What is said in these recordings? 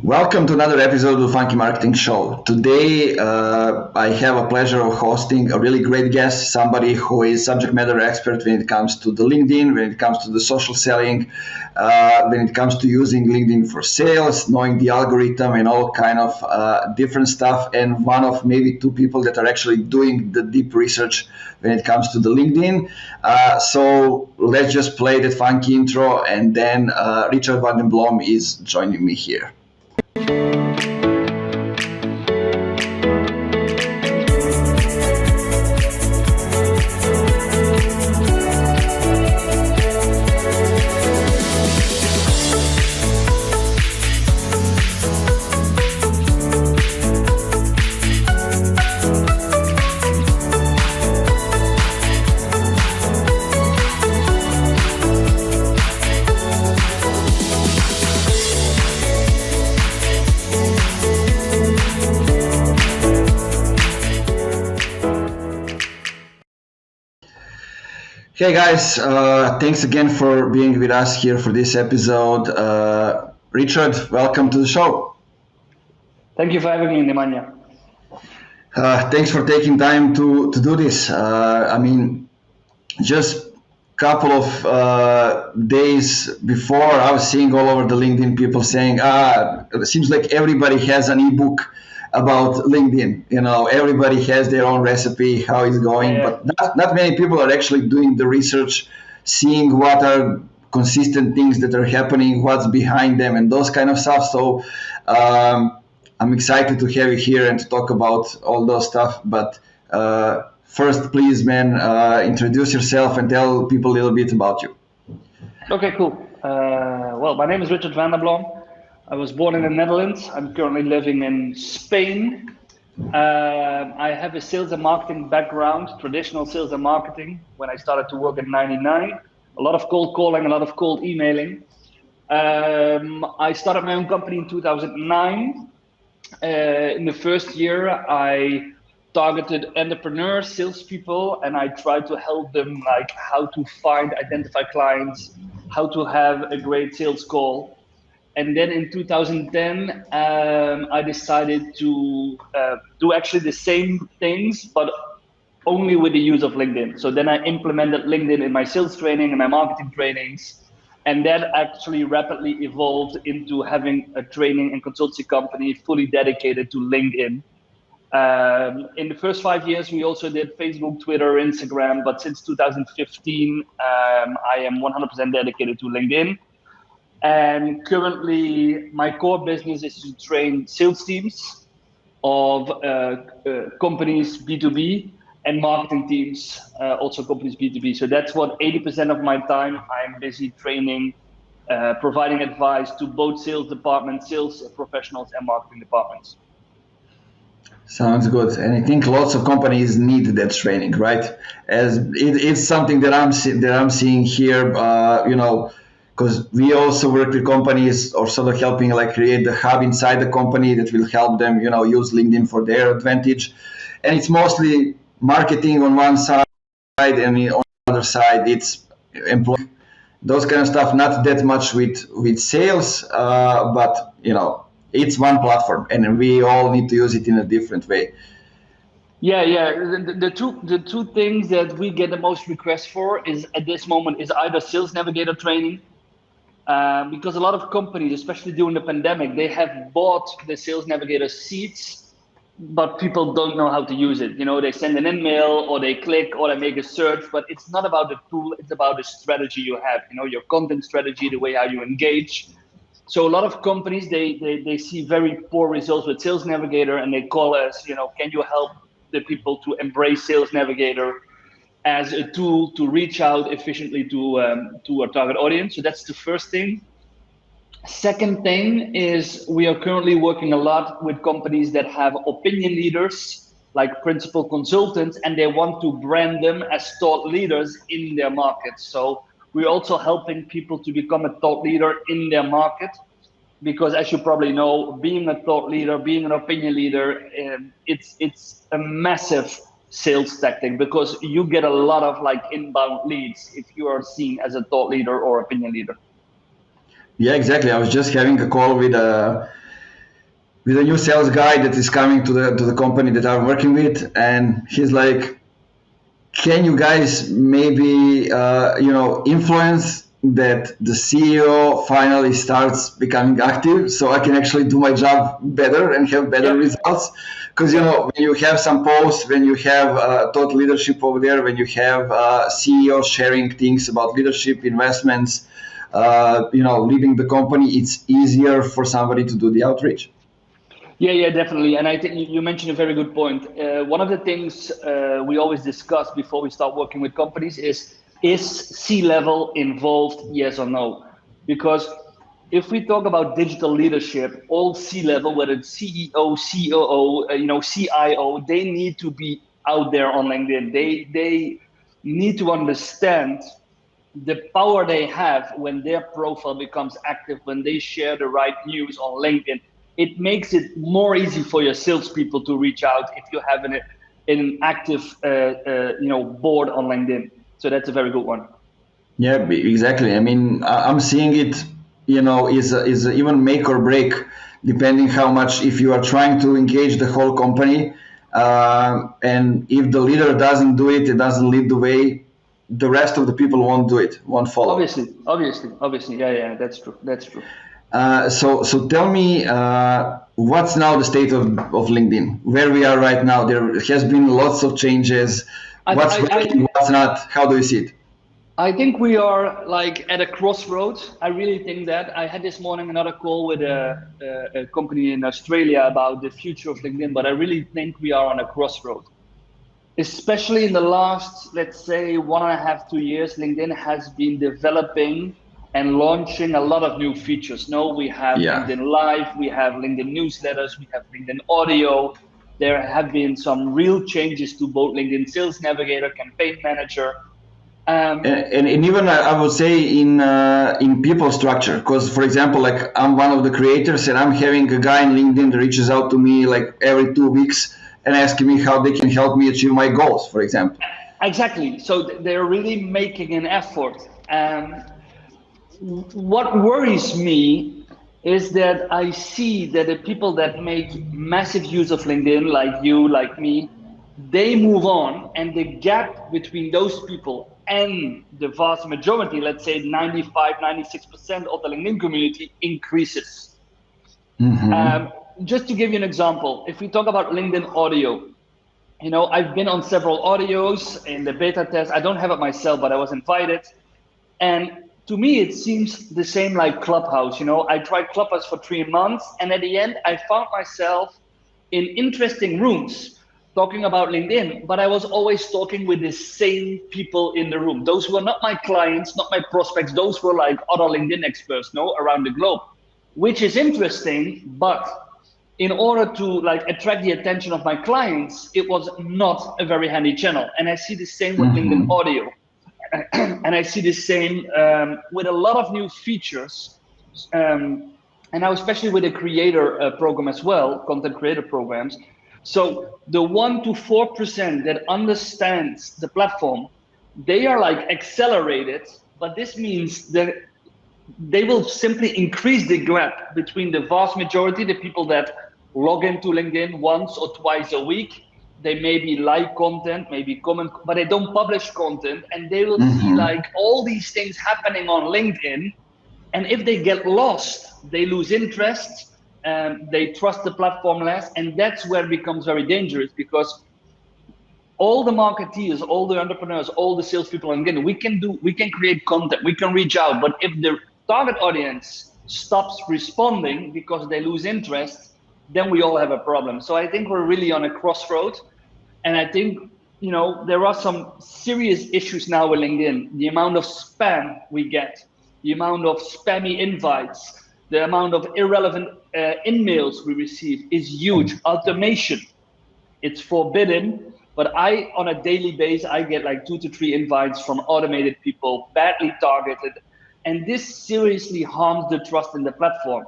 Welcome to another episode of the Funky Marketing Show. Today, I have a pleasure of hosting a really great guest, somebody who is subject matter expert when it comes to the LinkedIn, when it comes to the social selling, when it comes to using LinkedIn for sales, knowing the algorithm and all kind of different stuff, and one of maybe two people that are actually doing the deep research when it comes to the LinkedIn. So let's just play that funky intro, and then Richard van den Blom is joining me here. Hey guys, thanks again for being with us here for this episode. Richard, welcome to the show. Thank you for having me, Nemanja. Thanks for taking time to do this. Just couple of days before, I was seeing all over the LinkedIn people saying, it seems like everybody has an ebook about LinkedIn. Everybody has their own recipe, how it's going, but not many people are actually doing the research, seeing what are consistent things that are happening, what's behind them, and those kind of stuff. So I'm excited to have you here and to talk about all those stuff. But first, please, man, introduce yourself and tell people a little bit about you. Okay, cool. Well, my name is Richard van der Blom. I was born in the Netherlands. I'm currently living in Spain. I have a sales and marketing background, traditional sales and marketing. When I started to work in '99, a lot of cold calling, a lot of cold emailing. I started my own company in 2009. In the first year, I targeted entrepreneurs, salespeople, and I tried to help them like how to identify clients, how to have a great sales call. And then in 2010, I decided to do actually the same things, but only with the use of LinkedIn. So then I implemented LinkedIn in my sales training and my marketing trainings. And that actually rapidly evolved into having a training and consultancy company fully dedicated to LinkedIn. In the first 5 years, we also did Facebook, Twitter, Instagram. But since 2015, I am 100% dedicated to LinkedIn. And currently, my core business is to train sales teams of companies B2B and marketing teams, also companies B2B. So that's what 80% of my time I'm busy training, providing advice to both sales departments, sales professionals, and marketing departments. Sounds good, and I think lots of companies need that training, right? As it's something that I'm seeing here, because we also work with companies or sort of helping like create the hub inside the company that will help them, use LinkedIn for their advantage. And it's mostly marketing on one side, and on the other side, it's employee, those kind of stuff. Not that much with sales, but it's one platform, and we all need to use it in a different way. Yeah. The two things that we get the most requests for is at this moment is either sales navigator training. Because a lot of companies, especially during the pandemic, they have bought the sales navigator seats, but people don't know how to use it. They send an email or they click or they make a search, but it's not about the tool, it's about the strategy you have, your content strategy, the way how you engage. So a lot of companies, they see very poor results with Sales Navigator and they call us, can you help the people to embrace Sales Navigator as a tool to reach out efficiently to our target audience. So that's the first thing. Second thing is we are currently working a lot with companies that have opinion leaders like principal consultants, and they want to brand them as thought leaders in their market. So we're also helping people to become a thought leader in their market, because as you probably know, being a thought leader, being an opinion leader, it's a massive sales tactic, because you get a lot of inbound leads if you are seen as a thought leader or opinion leader. Yeah, exactly. I was just having a call with with a new sales guy that is coming to the company that I'm working with, and he's like, can you guys maybe influence that the CEO finally starts becoming active so I can actually do my job better and have better Yep. results? Because Yep. when you have some posts, when you have thought leadership over there, when you have CEOs sharing things about leadership, investments, leading the company, it's easier for somebody to do the outreach. Yeah, definitely. And I think you mentioned a very good point. One of the things we always discuss before we start working with companies is C-level involved, yes or no? Because if we talk about digital leadership, all C-level, whether it's CEO, COO, CIO, they need to be out there on LinkedIn. They need to understand the power they have when their profile becomes active, when they share the right news on LinkedIn. It makes it more easy for your salespeople to reach out if you have an active board on LinkedIn. So that's a very good one. Yeah, exactly. I mean, I'm seeing it, is even make or break, depending how much, if you are trying to engage the whole company, and if the leader doesn't do it, it doesn't lead the way, the rest of the people won't do it, won't follow. Obviously. Yeah, that's true. So tell me, what's now the state of LinkedIn? Where we are right now? There has been lots of changes. I, What's I, working? I, What's not? How do you see it? I think we are like at a crossroads. I really think that. I had this morning another call with a company in Australia about the future of LinkedIn, but I really think we are on a crossroad. Especially in the last, let's say, 1.5, 2 years, LinkedIn has been developing and launching a lot of new features. No, we have Yeah. LinkedIn Live, we have LinkedIn newsletters, we have LinkedIn audio. There have been some real changes to both LinkedIn Sales Navigator, Campaign Manager. And even I would say in people structure, because for example, like I'm one of the creators and I'm having a guy in LinkedIn that reaches out to me like every 2 weeks and asking me how they can help me achieve my goals, for example. Exactly. So they're really making an effort. What worries me is that I see that the people that make massive use of LinkedIn, like you, like me, they move on, and the gap between those people and the vast majority, let's say 95, 96% of the LinkedIn community, increases. Mm-hmm. Um, just to give you an example, if we talk about LinkedIn audio, I've been on several audios in the beta test. I don't have it myself, but I was invited. And to me, it seems the same like Clubhouse. I tried Clubhouse for 3 months, and at the end, I found myself in interesting rooms talking about LinkedIn, but I was always talking with the same people in the room. Those were not my clients, not my prospects. Those were like other LinkedIn experts, around the globe, which is interesting, but in order to like attract the attention of my clients, it was not a very handy channel. And I see the same with LinkedIn Mm-hmm. audio. And I see the same with a lot of new features. And now, especially with the creator program as well, content creator programs. So the 1 to 4% that understands the platform, they are like accelerated, but this means that they will simply increase the gap between the vast majority, the people that log into LinkedIn once or twice a week. They maybe like content, maybe comment, but they don't publish content, and they will see Mm-hmm. like all these things happening on LinkedIn. And if they get lost, they lose interest, they trust the platform less, and that's where it becomes very dangerous, because all the marketeers, all the entrepreneurs, all the salespeople, and again, we can create content, we can reach out, but if the target audience stops responding because they lose interest, then we all have a problem. So I think we're really on a crossroad, and I think there are some serious issues now with LinkedIn. The amount of spam we get, the amount of spammy invites, the amount of irrelevant in-mails we receive is huge. Automation, it's forbidden, but on a daily basis, I get like 2 to 3 invites from automated people, badly targeted, and this seriously harms the trust in the platform.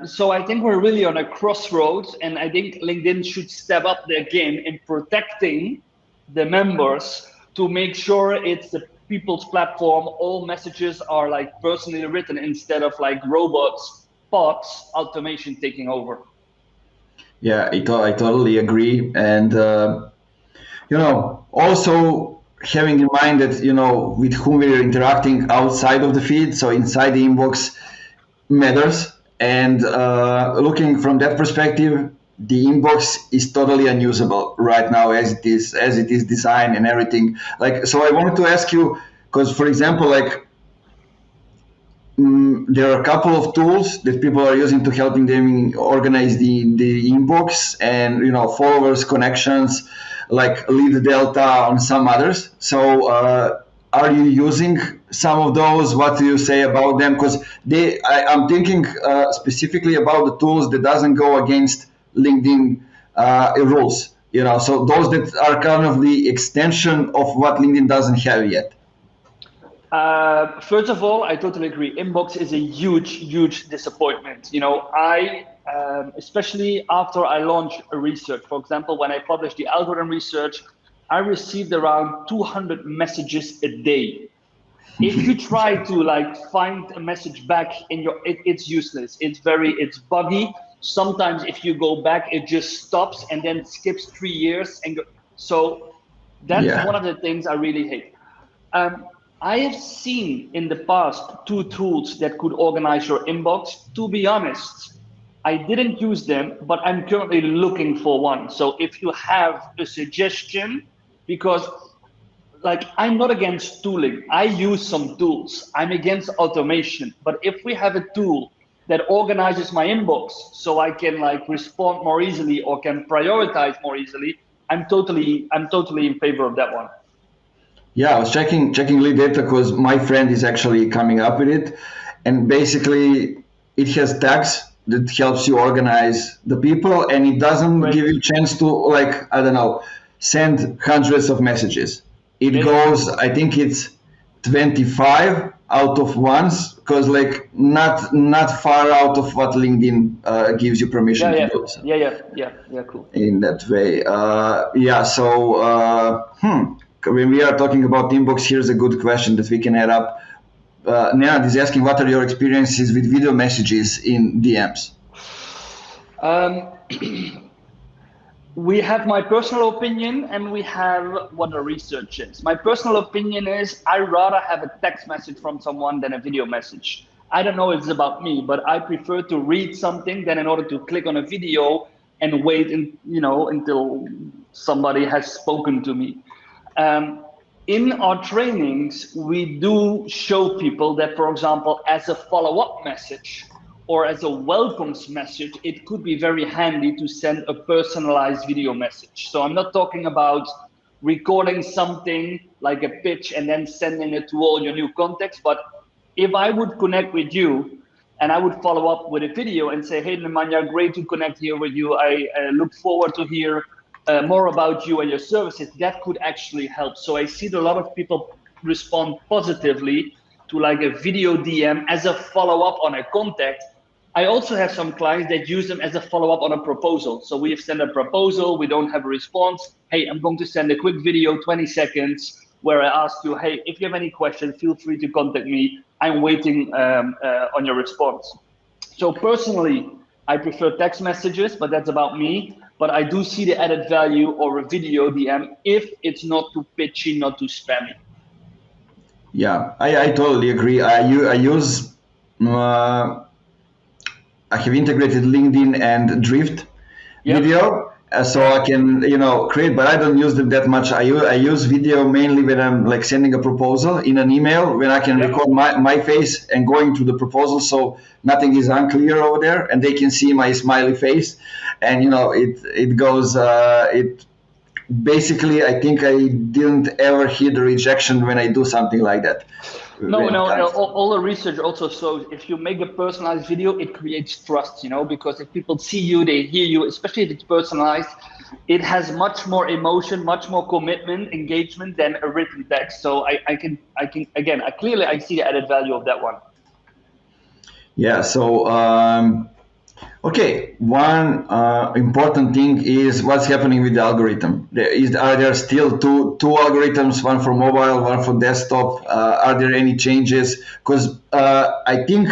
So I think we're really on a crossroads, and I think LinkedIn should step up their game in protecting the members to make sure it's the people's platform. All messages are like personally written instead of like robots. bots, automation taking over. Yeah, I totally agree. And, also having in mind that, with whom we're interacting outside of the feed, so inside the inbox matters. And looking from that perspective, the inbox is totally unusable right now as it is designed and everything. Like, so I wanted to ask you, because for example, like, there are a couple of tools that people are using to helping them organize the inbox and followers, connections, like Lead Delta on some others. So are you using some of those? What do you say about them? Because I'm thinking specifically about the tools that doesn't go against LinkedIn rules. So those that are kind of the extension of what LinkedIn doesn't have yet. First of all, I totally agree. Inbox is a huge disappointment. Especially after I launched a research, for example, when I published the algorithm research, I received around 200 messages a day. If you try to find a message back in it's useless. It's buggy. Sometimes if you go back, it just stops and then skips 3 years. So that's Yeah. one of the things I really hate. I have seen in the past 2 tools that could organize your inbox. To be honest, I didn't use them, but I'm currently looking for one. So if you have a suggestion, because I'm not against tooling. I use some tools. I'm against automation. But if we have a tool that organizes my inbox so I can respond more easily or can prioritize more easily, I'm totally in favor of that one. Yeah, I was checking lead data because my friend is actually coming up with it, and basically it has tags that helps you organize the people, and it doesn't Great. give you a chance to I don't know, send hundreds of messages. It Yeah. goes, I think it's 25 out of once, because not far out of what LinkedIn gives you permission to do. So Yeah, cool. in that way. So when we are talking about inbox, here's a good question that we can add up. Nenad is asking, what are your experiences with video messages in DMs? We have my personal opinion and we have what the research is. My personal opinion is I rather have a text message from someone than a video message. I don't know if it's about me, but I prefer to read something than in order to click on a video and wait until somebody has spoken to me. In our trainings, we do show people that, for example, as a follow-up message or as a welcomes message, it could be very handy to send a personalized video message. So I'm not talking about recording something like a pitch and then sending it to all your new contacts, but if I would connect with you and I would follow up with a video and say, hey, Nemanja, great to connect here with you. I look forward to hear more about you and your services. That could actually help. So I see that a lot of people respond positively to a video DM as a follow-up on a contact. I also have some clients that use them as a follow-up on a proposal. So we have sent a proposal, we don't have a response. Hey, I'm going to send a quick video, 20 seconds, where I ask you, hey, if you have any questions, feel free to contact me. I'm waiting on your response. So personally, I prefer text messages, but that's about me. But I do see the added value or a video DM if it's not too pitchy, not too spammy. Yeah, I totally agree. I use I have integrated LinkedIn and Drift video, so I can create, but I don't use them that much. I use video mainly when I'm sending a proposal in an email, when I can record my face and going to the proposal, so nothing is unclear over there, and they can see my smiley face, and it goes. It basically, I think I didn't ever hear the rejection when I do something like that. No. All the research also shows if you make a personalized video, it creates trust, because if people see you, they hear you, especially if it's personalized, it has much more emotion, much more commitment, engagement than a written text. So I can again, I see the added value of that one. Yeah. So, okay, one important thing is what's happening with the algorithm. Are there still two algorithms, one for mobile, one for desktop? Are there any changes? Because I think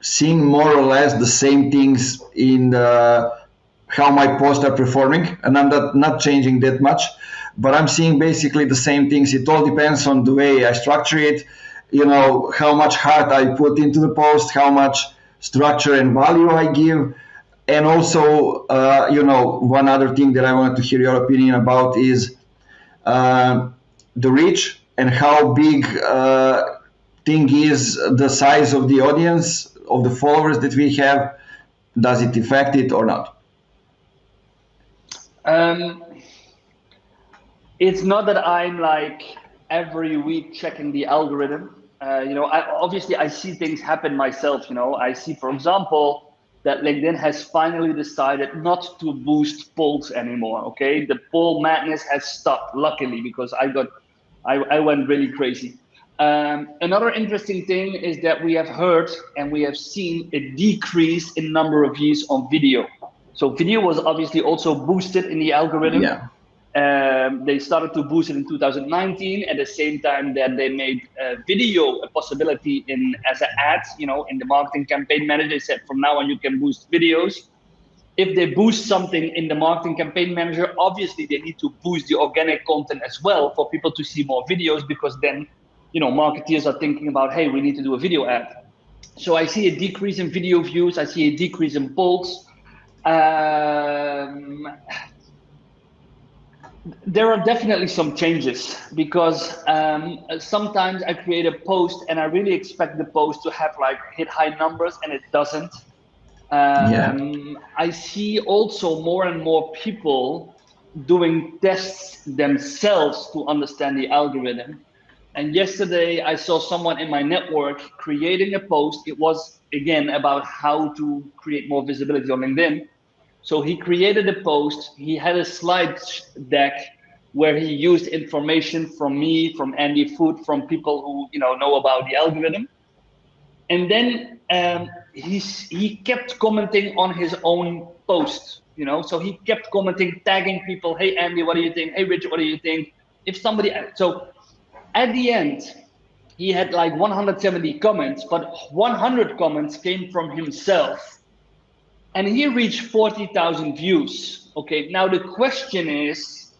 seeing more or less the same things in how my posts are performing, and I'm not changing that much, but I'm seeing basically the same things. It all depends on the way I structure it, how much heart I put into the post, how much structure and value I give. And also, one other thing that I wanted to hear your opinion about is the reach and how big thing is the size of the audience, of the followers that we have. Does it affect it or not? It's not that I'm like every week checking the algorithm. Obviously I see things happen myself. I see, for example, that LinkedIn has finally decided not to boost polls anymore. Okay, the poll madness has stopped, luckily, because I went really crazy. Another interesting thing is that we have heard and we have seen a decrease in number of views on video. So video was obviously also boosted in the algorithm. Yeah. They started to boost it in 2019 at the same time that they made video a possibility as an ad, in the marketing campaign manager. They said from now on you can boost videos. If they boost something in the marketing campaign manager, obviously they need to boost the organic content as well for people to see more videos, because then, marketeers are thinking about, hey, we need to do a video ad. So I see a decrease in video views. I see a decrease in polls. There are definitely some changes, because sometimes I create a post and I really expect the post to have hit high numbers, and it doesn't. Yeah. I see also more and more people doing tests themselves to understand the algorithm. And yesterday I saw someone in my network creating a post. It was again about how to create more visibility on LinkedIn. So he created a post. He had a slide deck where he used information from me, from Andy Food, from people who know about the algorithm. And then he kept commenting on his own post. So he kept commenting, tagging people. Hey Andy, what do you think? Hey Richard, what do you think? So at the end, he had 170 comments, but 100 comments came from himself. And he reached 40,000 views. Okay, now the question is,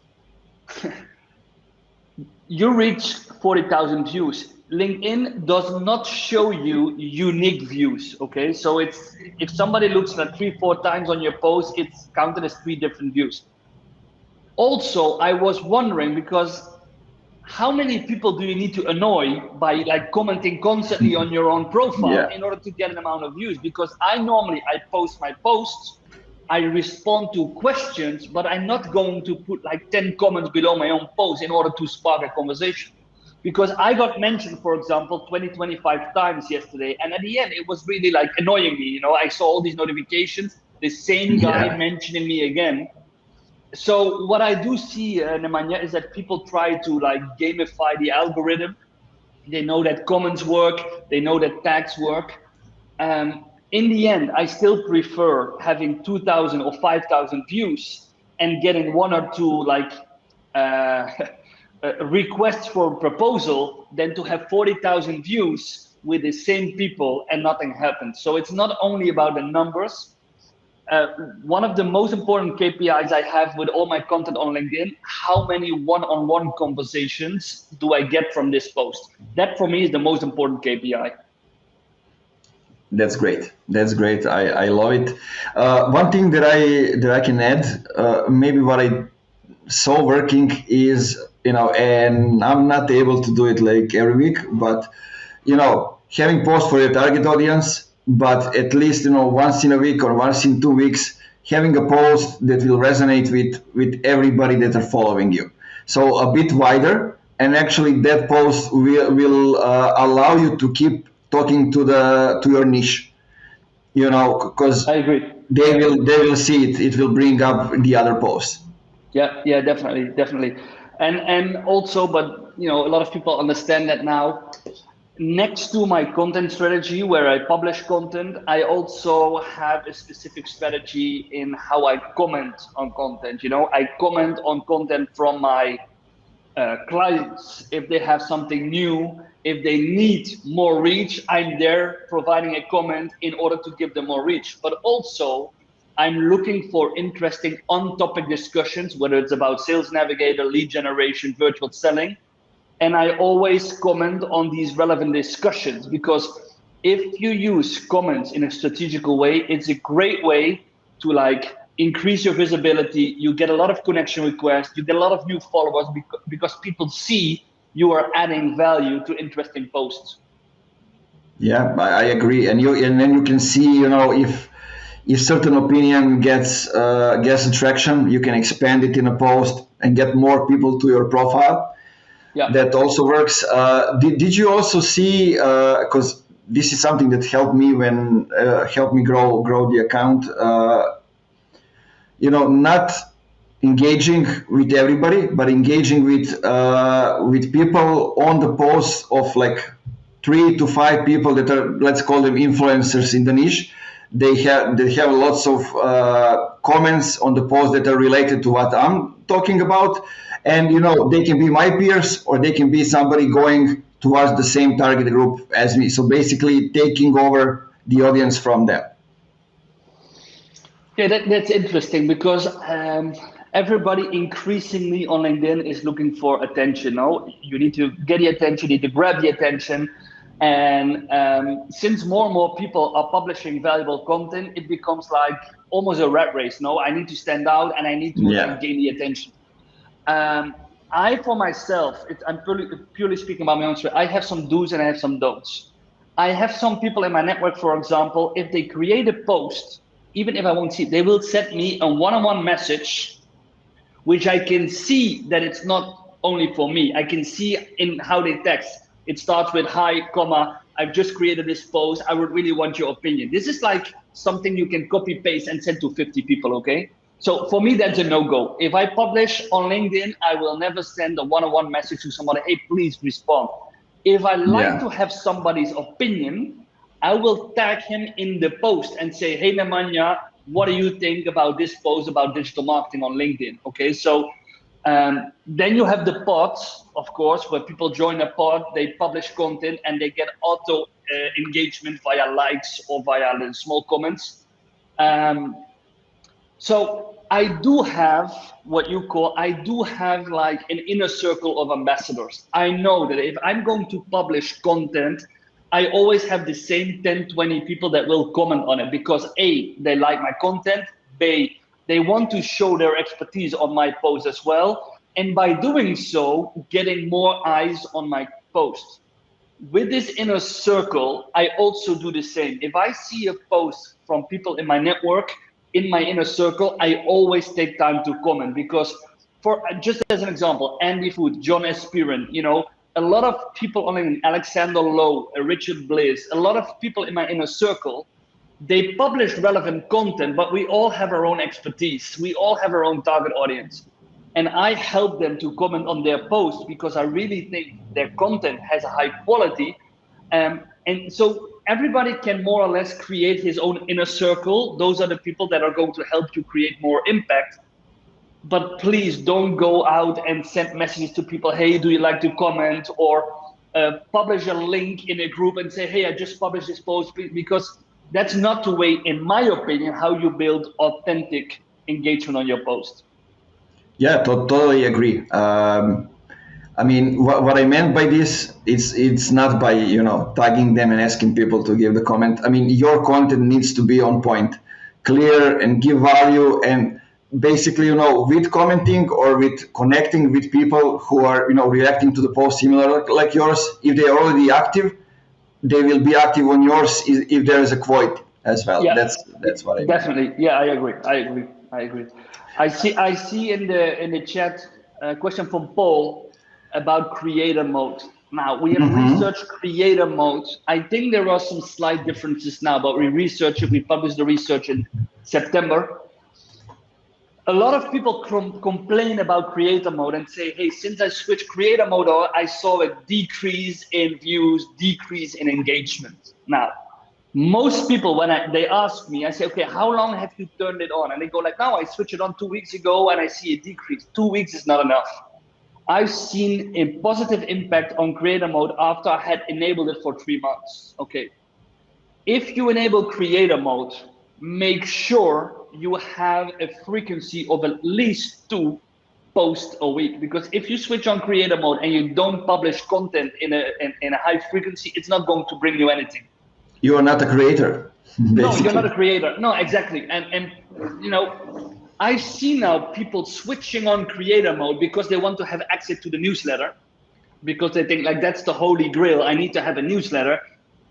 you reach 40,000 views. LinkedIn does not show you unique views. Okay, so if somebody looks at 3-4 times on your post, it's counted as 3 different views. Also, I was wondering, because how many people do you need to annoy by commenting constantly on your own profile in order to get an amount of views? Because I post my posts, I respond to questions, but I'm not going to put 10 comments below my own post in order to spark a conversation. Because I got mentioned, for example, 25 times yesterday, and at the end it was really annoying me. I saw all these notifications, the same guy mentioning me again. So what I do see, Nemanja, is that people try to gamify the algorithm. They know that comments work. They know that tags work. In the end, I still prefer having 2,000 or 5,000 views and getting 1 or 2 requests for proposal than to have 40,000 views with the same people and nothing happens. So it's not only about the numbers. One of the most important KPIs I have with all my content on LinkedIn: how many one-on-one conversations do I get from this post? That for me is the most important KPI. That's great. That's great. I love it. One thing that I can add, maybe what I saw working is, and I'm not able to do it every week, but having posts for your target audience, but at least once in a week or once in 2 weeks, having a post that will resonate with everybody that are following you. So a bit wider, and actually that post will allow you to keep talking to your niche, because I agree. they will see it. It will bring up the other posts. Yeah, definitely. And also, but a lot of people understand that now. Next to my content strategy, where I publish content, I also have a specific strategy in how I comment on content. I comment on content from my clients, if they have something new, if they need more reach, I'm there providing a comment in order to give them more reach. But also, I'm looking for interesting on-topic discussions, whether it's about Sales Navigator, lead generation, virtual selling. And I always comment on these relevant discussions, because if you use comments in a strategical way, it's a great way to like increase your visibility. You get a lot of connection requests, you get a lot of new followers, because people see you are adding value to interesting posts. Yeah, I agree, and then you can see, if certain opinion gets attraction, you can expand it in a post and get more people to your profile. Yeah. That also works. Did you also see? Because this is something that helped me grow the account. Not engaging with everybody, but engaging with people on the posts of like 3 to 5 people that are, let's call them influencers in the niche. They have lots of comments on the post that are related to what I'm talking about, and they can be my peers or they can be somebody going towards the same target group as me. So basically, taking over the audience from them. Yeah, that's interesting, because everybody increasingly on LinkedIn is looking for attention. No, you need to get the attention, you need to grab the attention. And since more and more people are publishing valuable content, it becomes like almost a rat race. No, I need to stand out and I need to Yeah. gain the attention. Um, I, for myself, I'm purely speaking about my own story. I have some do's and I have some don'ts. I have some people in my network, for example, if they create a post, even if I won't see it, they will send me a one-on-one message, which I can see that it's not only for me. I can see in how they text. It starts with hi, comma, I've just created this post. I would really want your opinion. This is like something you can copy paste and send to 50 people, okay? So for me, that's a no-go. If I publish on LinkedIn, I will never send a one-on-one message to somebody, hey, please respond. If I like Yeah. to have somebody's opinion, I will tag him in the post and say, hey, Nemanja, what do you think about this post about digital marketing on LinkedIn? Okay, so then you have the pods, of course, where people join a pod, they publish content, and they get auto engagement via likes or via the small comments. So I do have I do have like an inner circle of ambassadors. I know that if I'm going to publish content, I always have the same 10, 20 people that will comment on it, because A, they like my content, B, they want to show their expertise on my post as well. And by doing so, getting more eyes on my post. With this inner circle, I also do the same. If I see a post from people in my network, in my inner circle, I always take time to comment, because for just as an example, Andy Food, John Espirin, a lot of people on Alexander Lowe, Richard Bliss, a lot of people in my inner circle, they publish relevant content, but we all have our own expertise. We all have our own target audience. And I help them to comment on their posts, because I really think their content has a high quality. And so everybody can more or less create his own inner circle. Those are the people that are going to help you create more impact. But please don't go out and send messages to people, hey, do you like to comment? Or publish a link in a group and say, hey, I just published this post, because that's not the way, in my opinion, how you build authentic engagement on your post. Yeah, totally agree. I mean, what I meant by this, it's not by tagging them and asking people to give the comment. I mean, your content needs to be on point, clear, and give value. And basically, with commenting or with connecting with people who are reacting to the post similar like yours, if they are already active, they will be active on yours if there is a quote as well. Yeah, That's what I mean. definitely. Yeah, I agree. I agree. I see in the chat a question from Paul about creator mode. Now we have Mm-hmm. researched creator mode. I think there are some slight differences now, but we researched it. We published the research in September. A lot of people complain about creator mode and say, hey, since I switched creator mode, I saw a decrease in views, decrease in engagement. Now, most people, when they ask me, I say, okay, how long have you turned it on? And they go like, no, I switched it on 2 weeks ago and I see a decrease. 2 weeks is not enough. I've seen a positive impact on creator mode after I had enabled it for 3 months. Okay. If you enable creator mode, make sure you have a frequency of at least 2 posts a week. Because if you switch on creator mode and you don't publish content in a high frequency, it's not going to bring you anything. You are not a creator, basically. No, you're not a creator. No, exactly. And you know, I see now people switching on creator mode because they want to have access to the newsletter, because they think like that's the holy grail. I need to have a newsletter.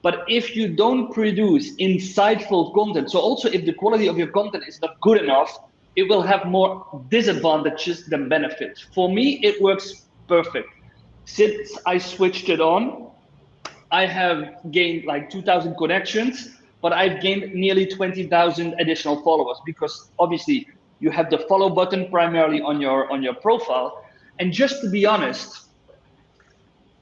But if you don't produce insightful content, so also if the quality of your content is not good enough, it will have more disadvantages than benefits. For me, it works perfect. Since I switched it on, I have gained like 2,000 connections, but I've gained nearly 20,000 additional followers, because obviously you have the follow button primarily on your profile. And just to be honest,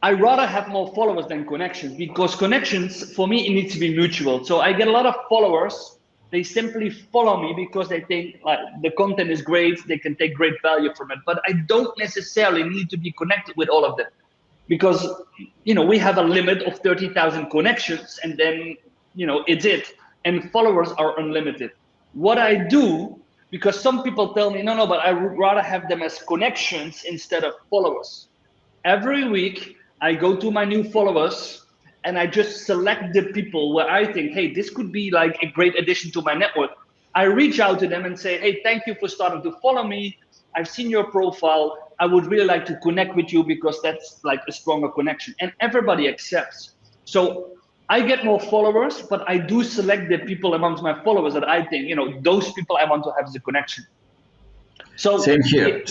I rather have more followers than connections, because connections, for me, it needs to be mutual. So I get a lot of followers. They simply follow me because they think like the content is great, they can take great value from it. But I don't necessarily need to be connected with all of them, because we have a limit of 30,000 connections, and then it's it. And followers are unlimited. What I do, because some people tell me, no, but I would rather have them as connections instead of followers. Every week, I go to my new followers and I just select the people where I think, hey, this could be like a great addition to my network. I reach out to them and say, hey, thank you for starting to follow me. I've seen your profile. I would really like to connect with you, because that's like a stronger connection. And everybody accepts. So I get more followers, but I do select the people amongst my followers that I think, those people I want to have as a connection. So same here.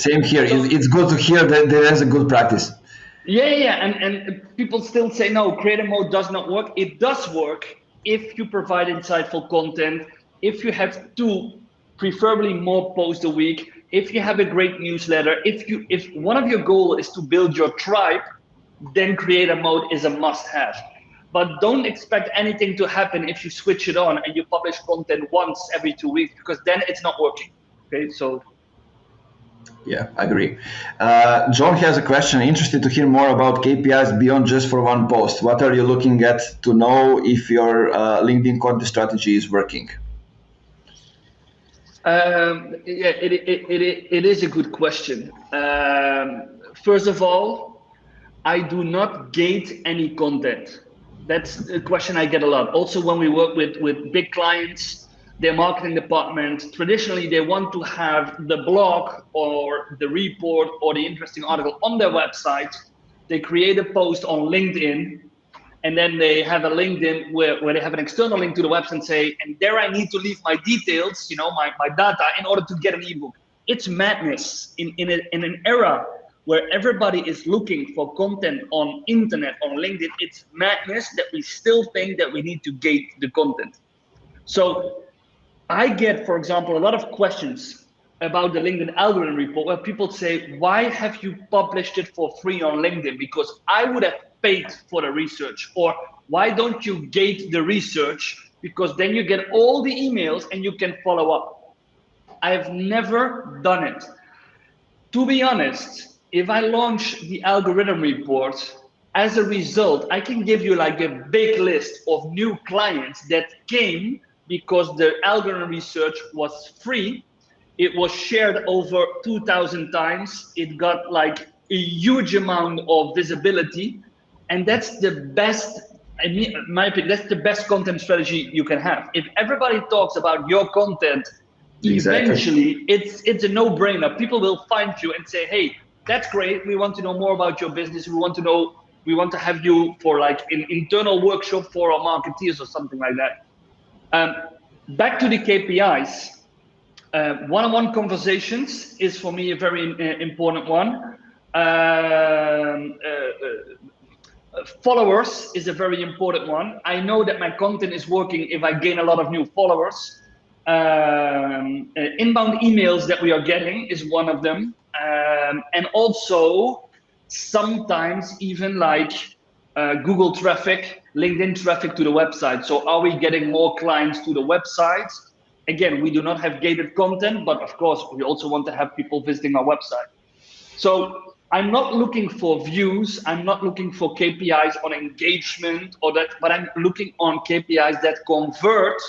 It's good to hear that there is a good practice. Yeah. And people still say, no, creator mode does not work. It does work if you provide insightful content, if you have 2, preferably more posts a week, if you have a great newsletter, if one of your goals is to build your tribe, then creator mode is a must-have. But don't expect anything to happen if you switch it on and you publish content once every 2 weeks, because then it's not working. Okay, so. Yeah, I agree. John has a question. Interested to hear more about KPIs beyond just for one post. What are you looking at to know if your LinkedIn content strategy is working? It is a good question. First of all, I do not gate any content. That's a question I get a lot. Also, when we work with big clients, their marketing department, traditionally they want to have the blog or the report or the interesting article on their website. They create a post on LinkedIn, and then they have a LinkedIn where they have an external link to the website and say, and there I need to leave my details, my data, in order to get an ebook. It's madness in an era where everybody is looking for content on internet, on LinkedIn. It's madness that we still think that we need to gate the content. So I get, for example, a lot of questions about the LinkedIn algorithm report where people say, why have you published it for free on LinkedIn? Because I would have paid for the research. Or why don't you gate the research? Because then you get all the emails and you can follow up. I have never done it. To be honest, if I launch the algorithm report, as a result, I can give you like a big list of new clients that came because the algorithm research was free. It was shared over 2,000 times. It got like a huge amount of visibility. And that's the best, in my opinion, that's the best content strategy you can have. If everybody talks about your content, eventually it's a no-brainer. People will find you and say, hey, that's great. We want to know more about your business. We want to have you for like an internal workshop for our marketeers or something like that. Back to the KPIs, one-on-one conversations is for me a very important one. Followers is a very important one. I know that my content is working if I gain a lot of new followers. Inbound emails that we are getting is one of them. And also sometimes even like Google traffic, LinkedIn traffic to the website. So are we getting more clients to the website? Again, we do not have gated content, but of course we also want to have people visiting our website. So I'm not looking for views. I'm not looking for KPIs on engagement or that, but I'm looking on KPIs that convert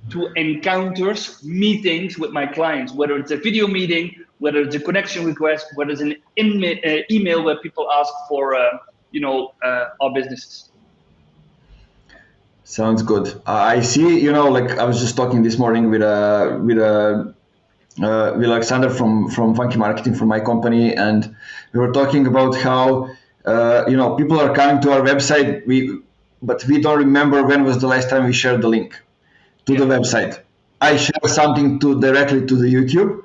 to encounters, meetings with my clients, whether it's a video meeting, whether it's a connection request, whether it's an email where people ask for, our businesses. Sounds good. I see. Like I was just talking this morning with Alexander from Funky Marketing from my company, and we were talking about how people are coming to our website. But we don't remember when was the last time we shared the link to the website. I share something directly to the YouTube.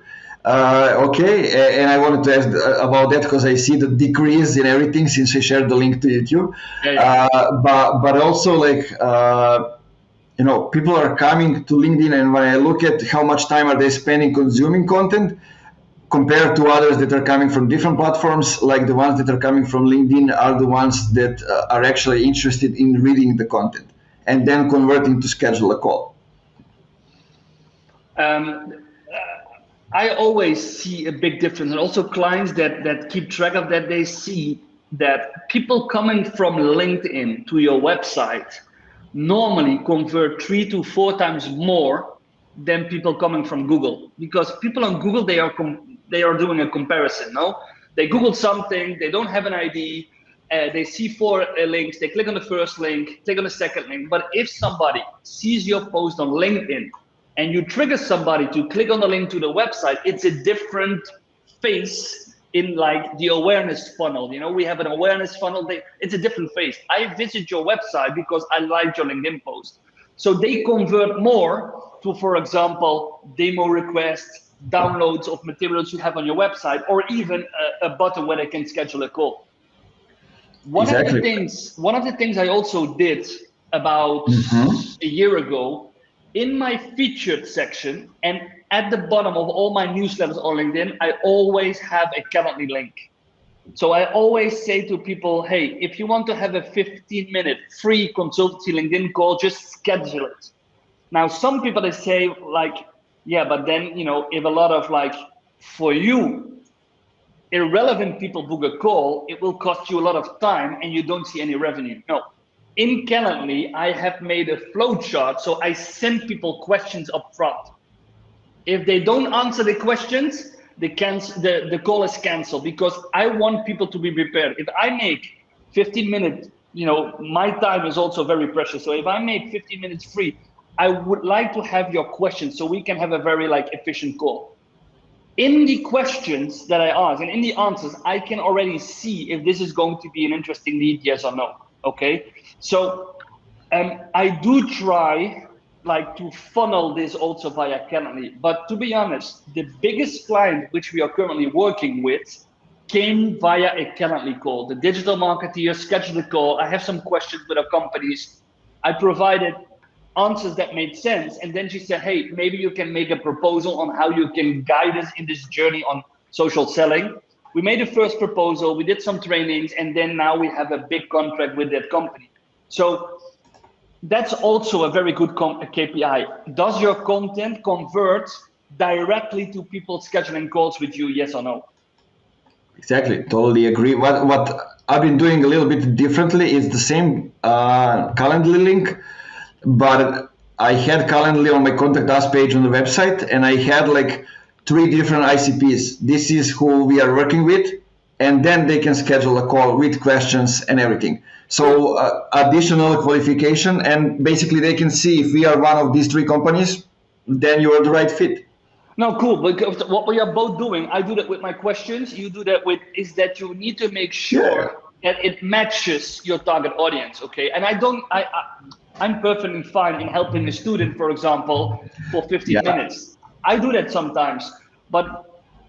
Okay, and I wanted to ask about that because I see the decrease in everything since we shared the link to YouTube. But also like people are coming to LinkedIn, and when I look at how much time are they spending consuming content compared to others that are coming from different platforms, like the ones that are coming from LinkedIn are the ones that are actually interested in reading the content and then converting to schedule a call. I always see a big difference, and also clients that keep track of that, they see that people coming from LinkedIn to your website normally convert 3 to 4 times more than people coming from Google, because people on Google, they are doing a comparison. No, they Google something, they don't have an ID, they see 4 links, they click on the first link, click on the second link. But if somebody sees your post on LinkedIn and you trigger somebody to click on the link to the website, it's a different phase in like the awareness funnel. We have an awareness funnel. It's a different phase. I visit your website because I liked your LinkedIn post. So they convert more to, for example, demo requests, downloads of materials you have on your website, or even a button where they can schedule a call. One of the things I also did about a year ago, in my featured section and at the bottom of all my newsletters on LinkedIn, I always have a Calendly link. So I always say to people, hey, if you want to have a 15-minute free consultancy LinkedIn call, just schedule it. Now, some people, they say like, yeah, but then, if a lot of like, for you, irrelevant people book a call, it will cost you a lot of time and you don't see any revenue. No. In Calendly, I have made a flow chart, so I send people questions up front. If they don't answer the questions, the call is canceled, because I want people to be prepared. If I make 15 minutes, my time is also very precious. So if I make 15 minutes free, I would like to have your questions so we can have a very efficient call. In the questions that I ask and in the answers, I can already see if this is going to be an interesting lead, yes or no. Okay, so I do try to funnel this also via Calendly. But to be honest, the biggest client which we are currently working with came via a Calendly call. The digital marketeer scheduled a call. I have some questions with our companies. I provided answers that made sense. And then she said, hey, maybe you can make a proposal on how you can guide us in this journey on social selling. We made a first proposal, we did some trainings, and then now we have a big contract with that company. So that's also a very good KPI. Does your content convert directly to people scheduling calls with you, yes or no? Exactly, totally agree. What I've been doing a little bit differently is the same Calendly link, but I had Calendly on my contact us page on the website, and I had 3 different ICPs. This is who we are working with, and then they can schedule a call with questions and everything. So additional qualification, and basically they can see if we are one of these 3 companies, then you are the right fit. No, cool. Because what we are both doing, I do that with my questions. You do that with, is that you need to make sure that it matches your target audience. Okay. And I'm perfectly fine in helping a student, for example, for 15 minutes. I do that sometimes, but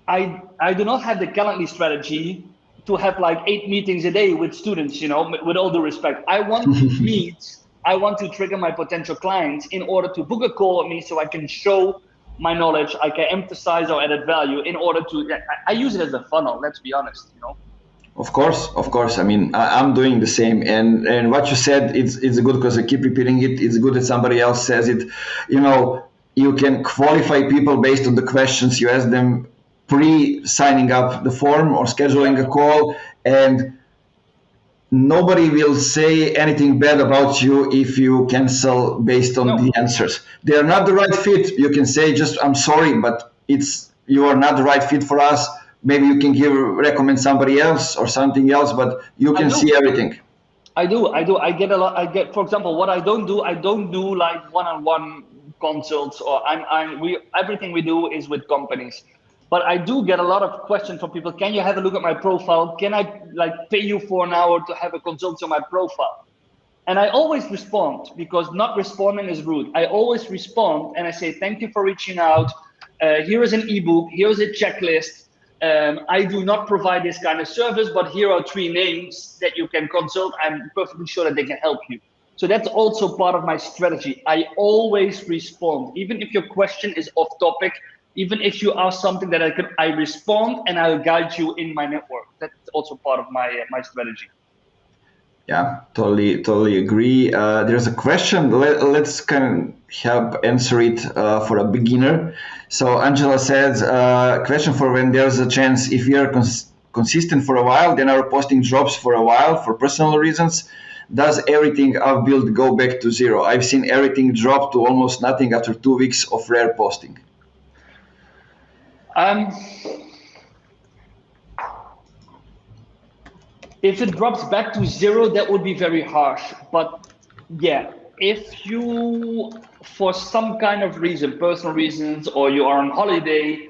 I do not have the Calendly strategy to have 8 meetings a day with students, with all due respect. I want to meet, I want to trigger my potential clients in order to book a call with me so I can show my knowledge, I can emphasize our added value in order to, I use it as a funnel, let's be honest, Of course. I mean, I'm doing the same. And what you said, it's good because I keep repeating it. It's good that somebody else says it. You can qualify people based on the questions you ask them pre-signing up the form or scheduling a call, and nobody will say anything bad about you if you cancel based on the No, answers. They are not the right fit. You can say just I'm sorry, but you are not the right fit for us. Maybe you can recommend somebody else or something else, but you I can see do. everything. I get a lot. For example, what I don't do like one-on-one consults, or everything we do is with companies. But I do get a lot of questions from people. Can you have a look at my profile? Can I like pay you for an hour to have a consult on my profile? And I always respond, because not responding is rude. I always respond and I say, thank you for reaching out. Here is an ebook. Here is a checklist. I do not provide this kind of service, but here are 3 names that you can consult. I'm perfectly sure that they can help you. So that's also part of my strategy. I always respond, even if your question is off topic, even if you ask something that I respond, and I'll guide you in my network. That's also part of my strategy. Yeah, totally agree. There's a question. Let's kind of help answer it for a beginner. So Angela says, question for when there's a chance, if we are consistent for a while, then our posting drops for a while for personal reasons. Does everything I've built go back to zero? I've seen everything drop to almost nothing after 2 weeks of rare posting. If it drops back to zero, that would be very harsh. But yeah, if you, for some kind of reason, personal reasons, or you are on holiday,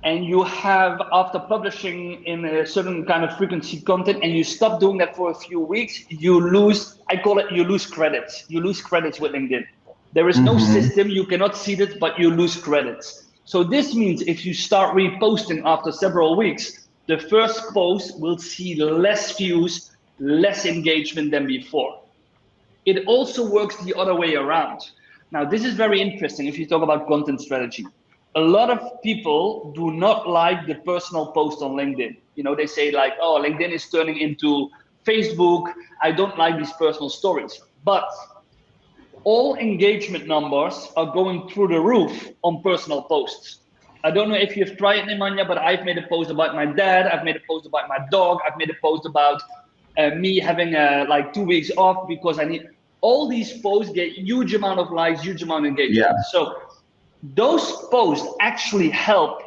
and you have, after publishing in a certain kind of frequency content, and you stop doing that for a few weeks, you lose, I call it, you lose credits. You lose credits with LinkedIn. There is no system, you cannot see it, but you lose credits. So this means if you start reposting after several weeks, the first post will see less views, less engagement than before. It also works the other way around. Now, this is very interesting if you talk about content strategy. A lot of people do not like the personal post on LinkedIn. You know, they say like, oh, LinkedIn is turning into Facebook. I don't like these personal stories. But all engagement numbers are going through the roof on personal posts. I don't know if you've tried it, Nemanja, but I've made a post about my dad. I've made a post about my dog. I've made a post about me having like 2 weeks off because I need. All these posts get huge amount of likes, huge amount of engagement. Yeah. So those posts actually help.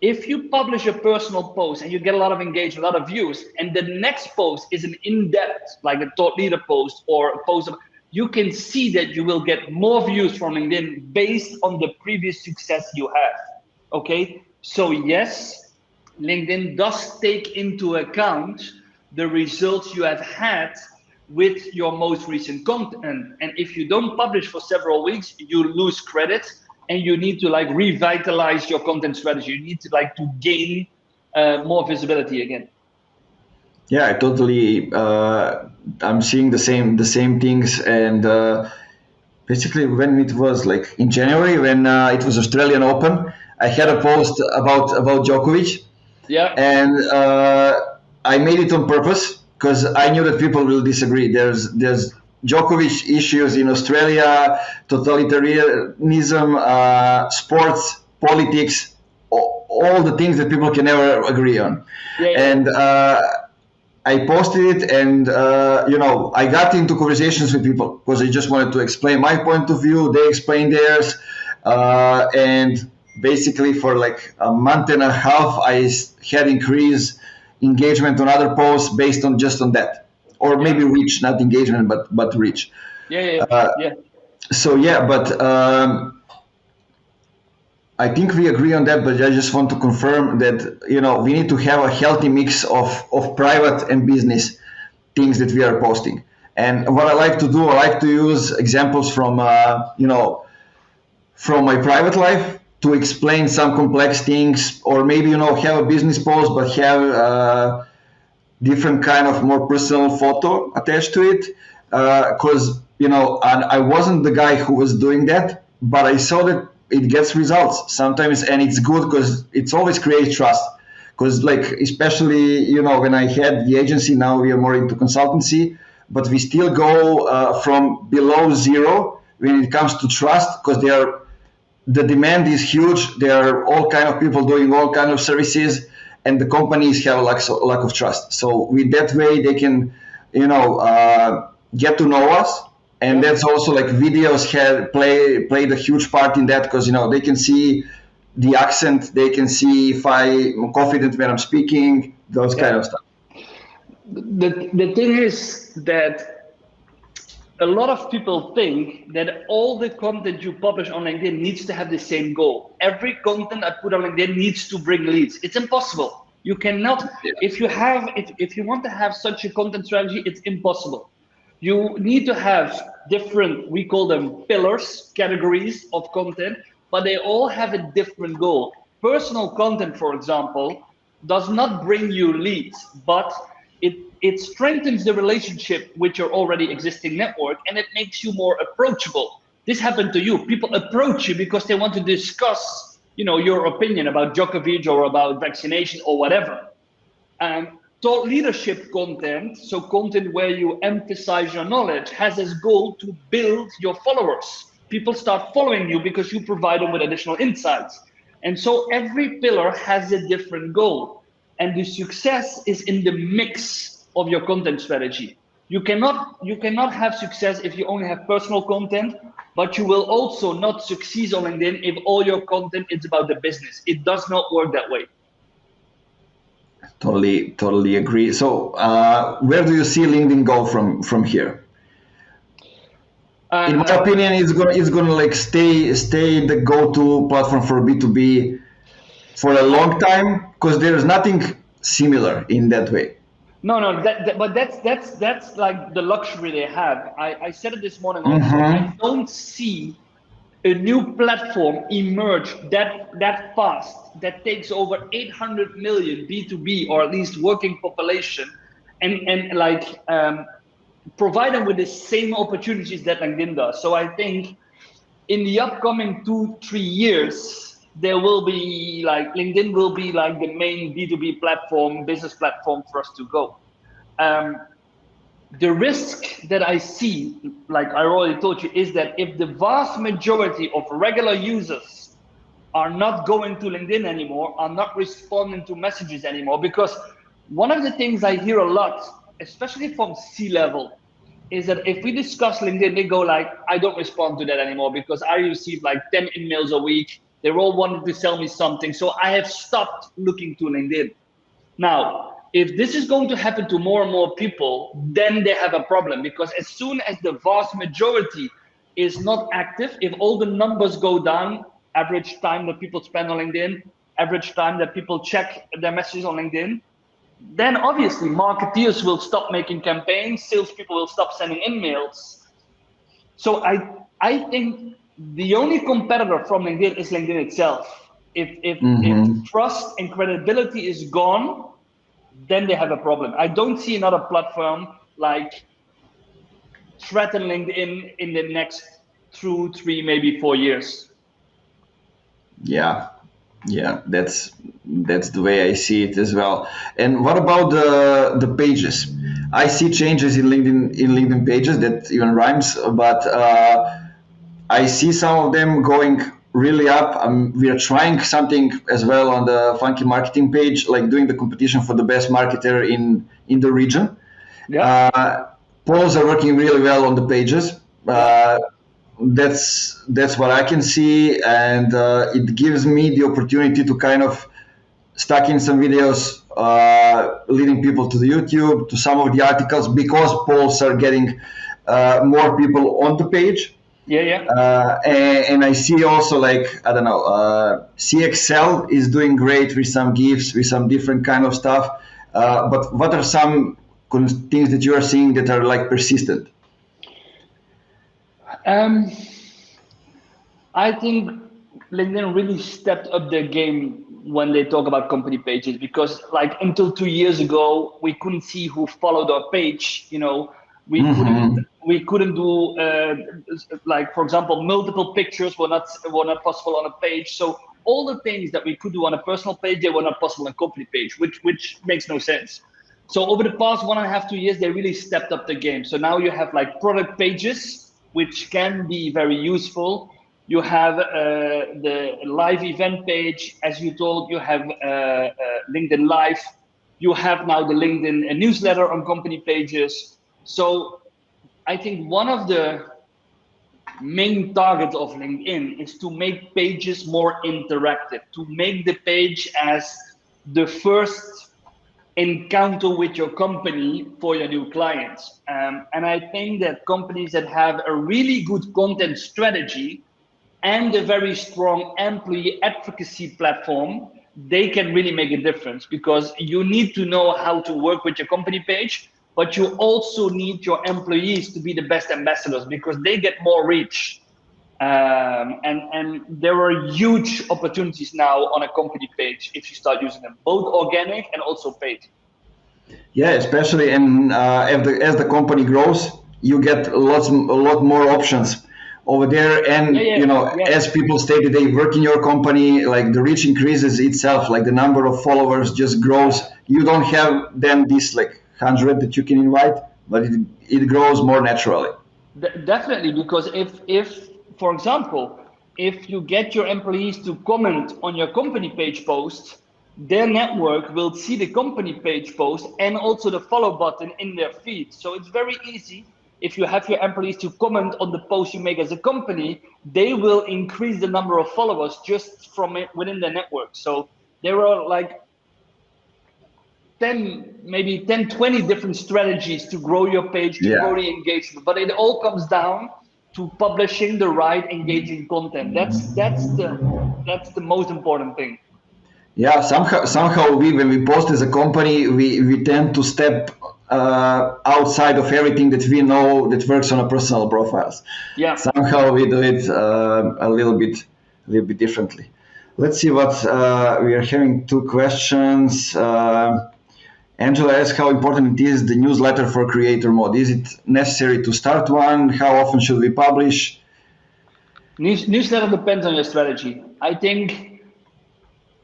If you publish a personal post and you get a lot of engagement, a lot of views, and the next post is an in-depth, like a thought leader post or a post, you can see that you will get more views from LinkedIn based on the previous success you have. Okay, so yes, LinkedIn does take into account the results you have had with your most recent content. And if you don't publish for several weeks, you lose credit, and you need to like revitalize your content strategy. You need to like to gain more visibility again. Yeah, I totally. I'm seeing the same things, and basically when it was like in January when it was Australian Open, I had a post about Djokovic, Yeah. and I made it on purpose because I knew that people will disagree. There's Djokovic issues in Australia, totalitarianism, sports, politics, all the things that people can never agree on, and. I posted it, and I got into conversations with people because I just wanted to explain my point of view. They explained theirs, and basically for like a month and a half, I had increased engagement on other posts based on just on that, or maybe reach, not engagement, but reach. Yeah. So yeah, but. I think we agree on that, but I just want to confirm that we need to have a healthy mix of private and business things that we are posting. And what I like to do, I like to use examples from from my private life to explain some complex things, or maybe have a business post but have different kind of more personal photo attached to it, because and I wasn't the guy who was doing that, but I saw that it gets results sometimes, and it's good because it's always creates trust. Because like especially when I had the agency, now we are more into consultancy, but we still go from below zero when it comes to trust, because they are the demand is huge. There are all kind of people doing all kind of services, and the companies have a lack of trust. So with that way, they can, get to know us, and Yeah. that's also like videos have played a huge part in that, because they can see the accent, they can see if I'm confident when I'm speaking, those Yeah. kind of stuff. The thing is that a lot of people think that all the content you publish on LinkedIn needs to have the same goal. Every content I put on LinkedIn needs to bring leads. It's impossible. You cannot, Yeah. if you want to have such a content strategy, it's impossible. You need to have different, we call them pillars, categories of content, but they all have a different goal. Personal content, for example, does not bring you leads, but it strengthens the relationship with your already existing network, and it makes you more approachable. This happened to you. People approach you because they want to discuss, your opinion about Djokovic or about vaccination or whatever. Thought leadership content, so content where you emphasize your knowledge, has as goal to build your followers. People start following you because you provide them with additional insights. And so every pillar has a different goal. And the success is in the mix of your content strategy. You cannot have success if you only have personal content, but you will also not succeed on LinkedIn if all your content is about the business. It does not work that way. Totally agree. So where do you see LinkedIn go from here? In my Uh, opinion, it's gonna like stay the go-to platform for B2B for a I, long time, because there's nothing similar in that way. No, no, but that's like the luxury they have. I said it this morning also. I Mm-hmm. don't see a new platform emerge that fast that takes over 800 million B2B, or at least working population, and like provide them with the same opportunities that LinkedIn does. So I think in the upcoming 2-3 years, there will be like LinkedIn will be like the main B2B platform, business platform for us to go. Um, the risk that I see, like I already told you, is that if the vast majority of regular users are not going to LinkedIn anymore, are not responding to messages anymore, because one of the things I hear a lot, especially from C-level, is that if we discuss LinkedIn, they go like, I don't respond to that anymore because I receive like 10 emails a week. They're all wanting to sell me something. So I have stopped looking to LinkedIn. Now, if this is going to happen to more and more people, then they have a problem, because as soon as the vast majority is not active, if all the numbers go down, average time that people spend on LinkedIn, average time that people check their messages on LinkedIn, then obviously marketeers will stop making campaigns, salespeople will stop sending emails. So I think the only competitor from LinkedIn is LinkedIn itself. If Mm-hmm. trust and credibility is gone, then they have a problem. I don't see another platform like threaten LinkedIn in the next 2, 3, maybe 4 years. Yeah, yeah, that's the way I see it as well. And what about the pages? I see changes in LinkedIn pages that even rhymes, but I see some of them going really up. We are trying something as well on the Funky Marketing page, like doing the competition for the best marketer in the region. Yeah, Uh, Polls are working really well on the pages. yeah. That's what I can see, and it gives me the opportunity to kind of stack in some videos, leading people to the YouTube, to some of the articles, because polls are getting more people on the page. Yeah, yeah. And I see also, like, I don't know, CXL is doing great with some gifs, with some different kind of stuff. But what are some things that you are seeing that are like persistent? Um, I think LinkedIn really stepped up their game when they talk about company pages, because like until 2 years ago, we couldn't see who followed our page. We couldn't Mm-hmm. we couldn't do like, for example, multiple pictures were not possible on a page. So all the things that we could do on a personal page, they were not possible on a company page, which makes no sense. So over the past 1.5-2 years, they really stepped up the game. So now you have like product pages, which can be very useful. you have the live event page, as you told, you have LinkedIn Live, you have now the LinkedIn newsletter on company pages. So I think one of the main target of LinkedIn is to make pages more interactive, to make the page as the first encounter with your company for your new clients. And I think that companies that have a really good content strategy and a very strong employee advocacy platform, they can really make a difference, because you need to know how to work with your company page, but you also need your employees to be the best ambassadors because they get more reach. And there are huge opportunities now on a company page if you start using them, both organic and also paid. Yeah, especially as the company grows, you get a lot more options over there. And as people stated, they work in your company, like the reach increases itself, like the number of followers just grows. You don't have then this like 100 that you can invite, but it grows more naturally. Definitely, because if for example, if you get your employees to comment on your company page post, their network will see the company page post and also the follow button in their feed. So it's very easy. If you have your employees to comment on the post you make as a company, they will increase the number of followers just from within their network. So there are like 10, 20 different strategies to grow your page, to grow the engagement, but it all comes down to publishing the right engaging content. That's the most important thing. Yeah, somehow when we post as a company, we tend to step outside of everything that we know that works on a personal profiles. Yeah. Somehow we do it a little bit differently. Let's see what we are having. Two questions. Angela asks how important it is the newsletter for creator mode. Is it necessary to start one? How often should we publish? Newsletter depends on your strategy. I think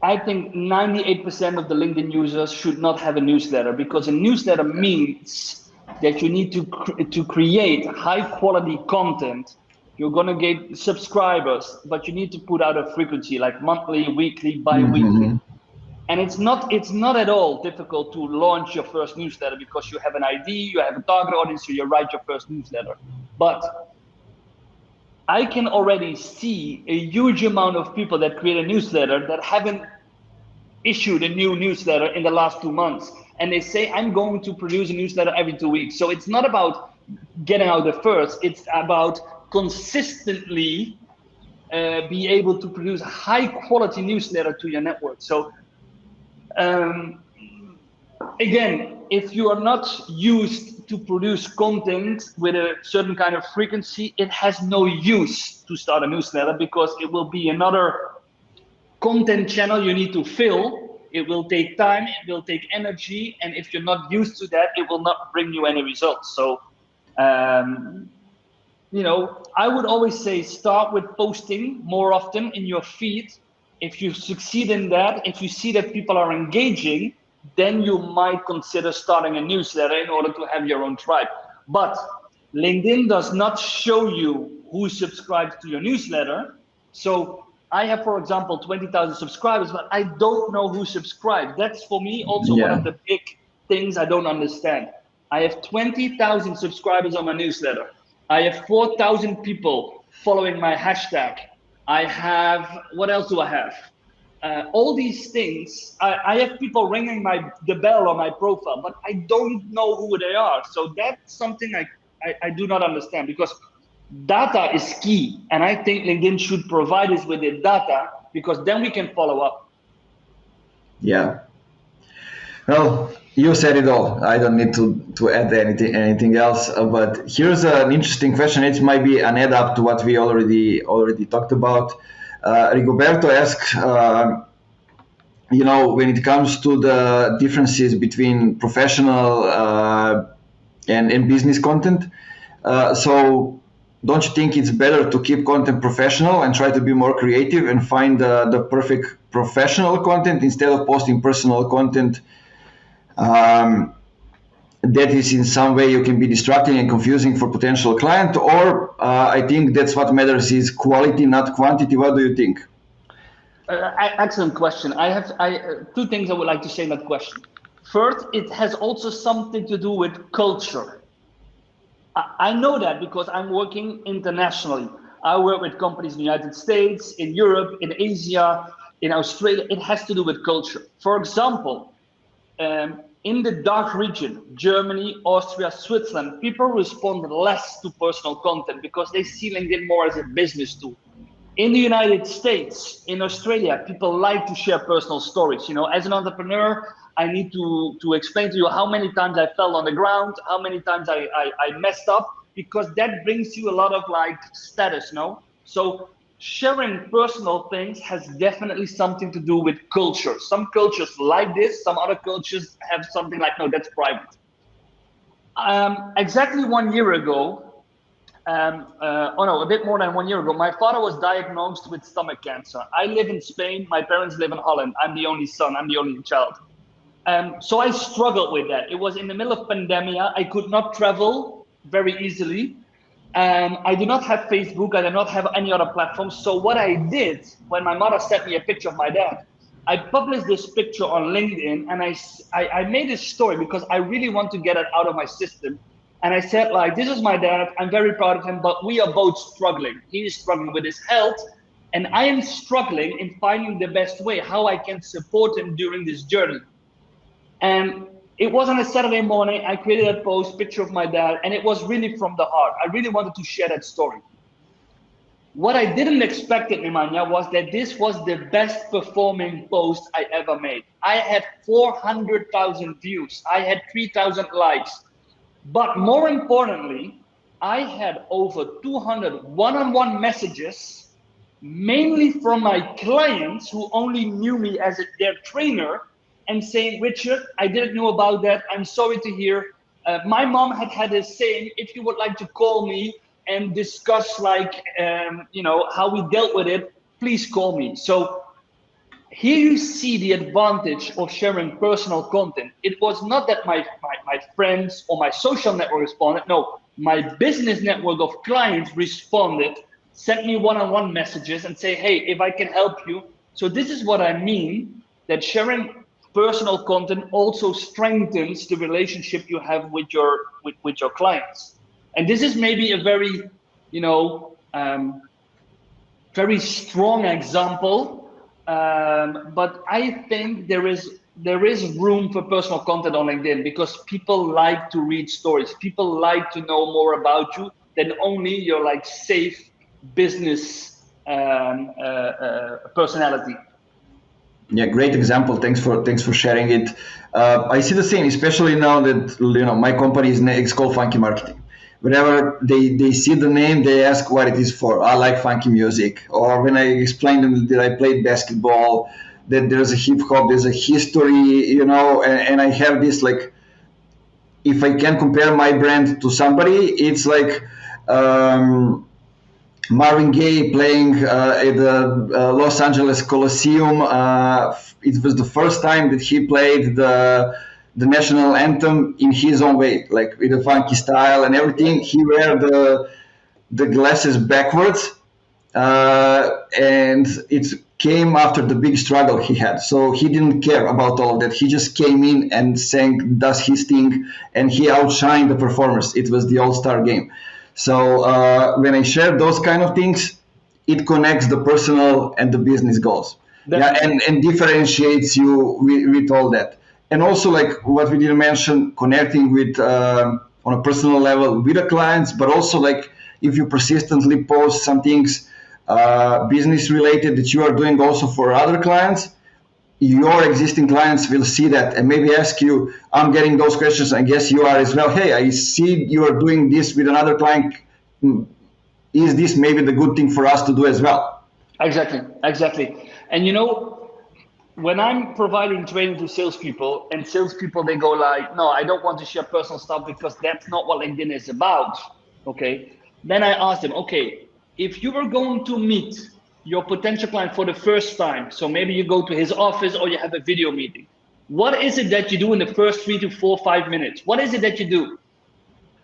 98% of the LinkedIn users should not have a newsletter, because a newsletter means that you need to create high quality content. You're going to get subscribers, but you need to put out a frequency like monthly, weekly, bi-weekly. Mm-hmm. And it's not at all difficult to launch your first newsletter, because you have an ID, you have a target audience, so you write your first newsletter. But I can already see a huge amount of people that create a newsletter that haven't issued a new newsletter in the last 2 months. And they say, I'm going to produce a newsletter every 2 weeks. So it's not about getting out the first, it's about consistently be able to produce a high quality newsletter to your network. So again, if you are not used to produce content with a certain kind of frequency, it has no use to start a newsletter, because it will be another content channel you need to fill. It will take time, it will take energy, and if you're not used to that, it will not bring you any results. So I would always say start with posting more often in your feed. If you succeed in that, if you see that people are engaging, then you might consider starting a newsletter in order to have your own tribe. But LinkedIn does not show you who subscribes to your newsletter. So I have, for example, 20,000 subscribers, but I don't know who subscribed. That's for me also one of the big things I don't understand. I have 20,000 subscribers on my newsletter. I have 4,000 people following my hashtag. I have, what else do I have? All these things. I have people ringing the bell on my profile, but I don't know who they are. So that's something I do not understand, because data is key. And I think LinkedIn should provide us with the data, because then we can follow up. Yeah. Well, you said it all. I don't need to add anything else. But here's an interesting question. It might be an add up to what we already talked about. Rigoberto asks, when it comes to the differences between professional and business content. So don't you think it's better to keep content professional and try to be more creative and find the perfect professional content instead of posting personal content? that is in some way you can be distracting and confusing for potential client, or I think that's what matters is quality, not quantity. What do you think? Excellent question. I have two things I would like to say in that question. First, it has also something to do with culture. I know that because I'm working internationally. I work with companies in the United States, in Europe, in Asia, in Australia. It has to do with culture. For example, in the DACH region, Germany, Austria, Switzerland, people respond less to personal content because they see LinkedIn more as a business tool. In the United States, in Australia, people like to share personal stories. You know, as an entrepreneur, I need to explain to you how many times I fell on the ground, how many times I messed up, because that brings you a lot of like status, no? So sharing personal things has definitely something to do with culture. Some cultures like this, some other cultures have something like, no, that's private. Exactly 1 year ago, oh no, a bit more than 1 year ago, my father was diagnosed with stomach cancer. I live in Spain, my parents live in Holland. I'm the only son, I'm the only child. So I struggled with that. It was in the middle of pandemic. I could not travel very easily. I do not have Facebook. I do not have any other platforms. So what I did when my mother sent me a picture of my dad, I published this picture on LinkedIn, and I made a story because I really want to get it out of my system. And I said, like, this is my dad. I'm very proud of him, but we are both struggling. He is struggling with his health, and I am struggling in finding the best way how I can support him during this journey. And it was on a Saturday morning. I created a post, picture of my dad, and it was really from the heart. I really wanted to share that story. What I didn't expect, Nemanja, was that this was the best performing post I ever made. I had 400,000 views. I had 3,000 likes. But more importantly, I had over 200 one-on-one messages, mainly from my clients who only knew me as their trainer, and saying, Richard, I didn't know about that. I'm sorry to hear. My mom had a saying, if you would like to call me and discuss like, how we dealt with it, please call me. So here you see the advantage of sharing personal content. It was not that my friends or my social network responded. No, my business network of clients responded, sent me one-on-one messages and say, hey, if I can help you. So this is what I mean, that sharing personal content also strengthens the relationship you have with your clients. And this is maybe a very, very strong example, but I think there is room for personal content on LinkedIn because people like to read stories. People like to know more about you than only your like safe business personality. Yeah, great example. Thanks for sharing it. I see the same, especially now that my company is called Funky Marketing. Whenever they see the name, they ask what it is for. I like funky music, or when I explain them that I played basketball, that there's a hip hop, there's a history, and I have this like, if I can compare my brand to somebody, it's like. Marvin Gaye playing at the Los Angeles Coliseum. It was the first time that he played the national anthem in his own way, like with a funky style and everything. He wear the glasses backwards, and it came after the big struggle he had. So he didn't care about all of that. He just came in and sang, does his thing, and he outshined the performers. It was the all-star game. So when I share those kind of things, it connects the personal and the business goals. Definitely. Yeah, and differentiates you with all that. And also, like what we didn't mention, connecting with on a personal level with the clients, but also like if you persistently post some things business related that you are doing also for other clients, your existing clients will see that and maybe ask you, I'm getting those questions, I guess you are as well. Hey, I see you are doing this with another client. Is this maybe the good thing for us to do as well? Exactly. And when I'm providing training to salespeople, and salespeople, they go like, no, I don't want to share personal stuff because that's not what LinkedIn is about. Okay. Then I ask them, okay, if you were going to meet your potential client for the first time, so maybe you go to his office or you have a video meeting, what is it that you do in the first 3 to 4, 5 minutes? What is it that you do?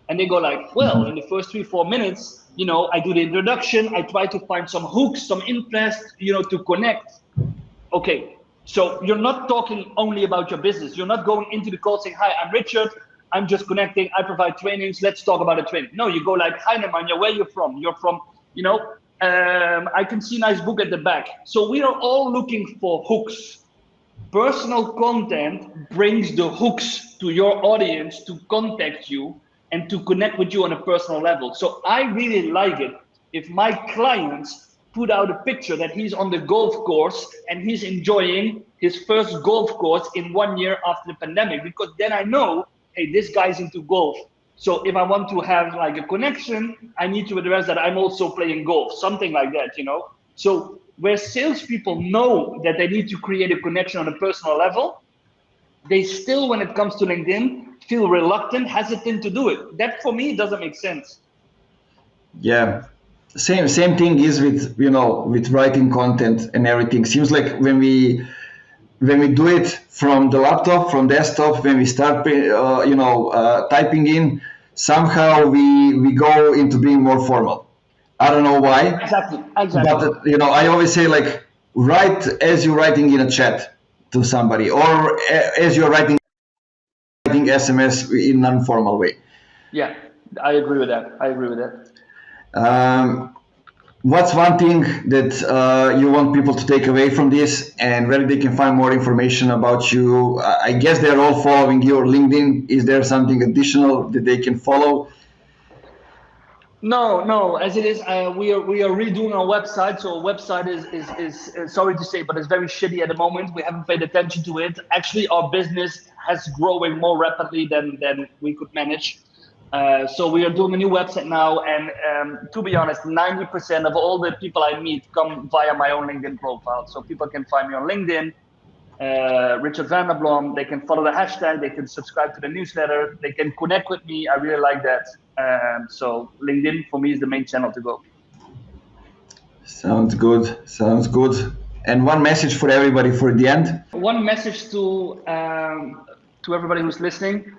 And they go like, well, in the first 3, 4 minutes, I do the introduction. I try to find some hooks, some interest, to connect. Okay, so you're not talking only about your business. You're not going into the call saying, hi, I'm Richard. I'm just connecting. I provide trainings. Let's talk about the training. No, you go like, hi, Nemanja, where you from? You're from, I can see a nice book at the back. So we are all looking for hooks. Personal content brings the hooks to your audience to contact you and to connect with you on a personal level. So I really like it if my clients put out a picture that he's on the golf course and he's enjoying his first golf course in 1 year after the pandemic, because then I know, hey, this guy's into golf. So if I want to have like a connection, I need to address that I'm also playing golf, something like that, So where salespeople know that they need to create a connection on a personal level, they still, when it comes to LinkedIn, feel reluctant, hesitant to do it. That for me doesn't make sense. Yeah, same thing is with with writing content and everything. Seems like when we do it from the laptop, from desktop, when we start typing in, somehow we go into being more formal. I don't know why. Exactly. But I always say, like, write as you're writing in a chat to somebody, or as you're writing SMS in an informal way. Yeah, I agree with that. What's one thing that you want people to take away from this, and where they can find more information about you? I guess they're all following your LinkedIn. Is there something additional that they can follow? No. As it is, we are redoing our website. So our website is sorry to say, but it's very shitty at the moment. We haven't paid attention to it. Actually, our business has growing more rapidly than we could manage. So we are doing a new website now, and to be honest, 90% of all the people I meet come via my own LinkedIn profile. So people can find me on LinkedIn, Richard van der Blom. They can follow the hashtag. They can subscribe to the newsletter. They can connect with me. I really like that. So LinkedIn for me is the main channel to go. Sounds good. And one message for everybody for the end. One message to everybody who's listening.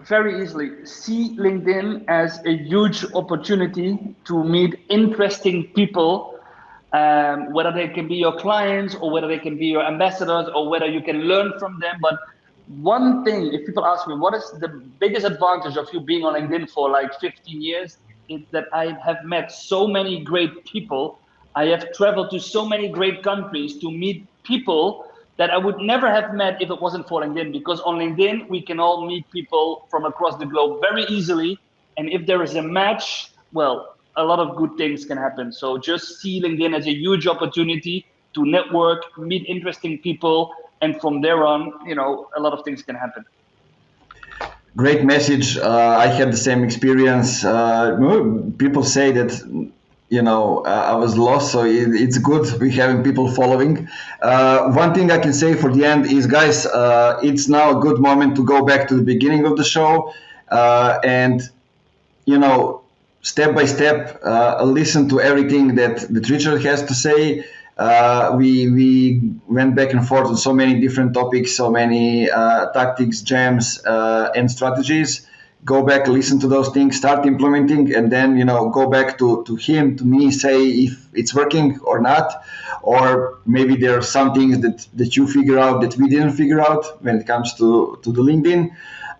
Very easily, see LinkedIn as a huge opportunity to meet interesting people, whether they can be your clients or whether they can be your ambassadors or whether you can learn from them. But one thing, if people ask me, what is the biggest advantage of you being on LinkedIn for like 15 years, is that I have met so many great people. I have traveled to so many great countries to meet people that I would never have met if it wasn't for LinkedIn, because on LinkedIn, we can all meet people from across the globe very easily. And if there is a match, well, a lot of good things can happen. So just see LinkedIn as a huge opportunity to network, meet interesting people. And from there on, a lot of things can happen. Great message. I had the same experience. People say that I was lost, so it's good we having people following. One thing I can say for the end is, guys, it's now a good moment to go back to the beginning of the show and step by step listen to everything that Richard has to say. We went back and forth on so many different topics, so many tactics, gems, and strategies. Go back, listen to those things, start implementing, and then go back to him, to me, say if it's working or not, or maybe there are some things that you figure out that we didn't figure out when it comes to the LinkedIn.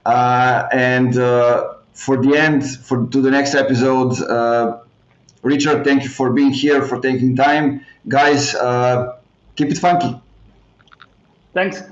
And for the end, to the next episode, Richard, thank you for being here, for taking time, guys. Keep it funky. Thanks.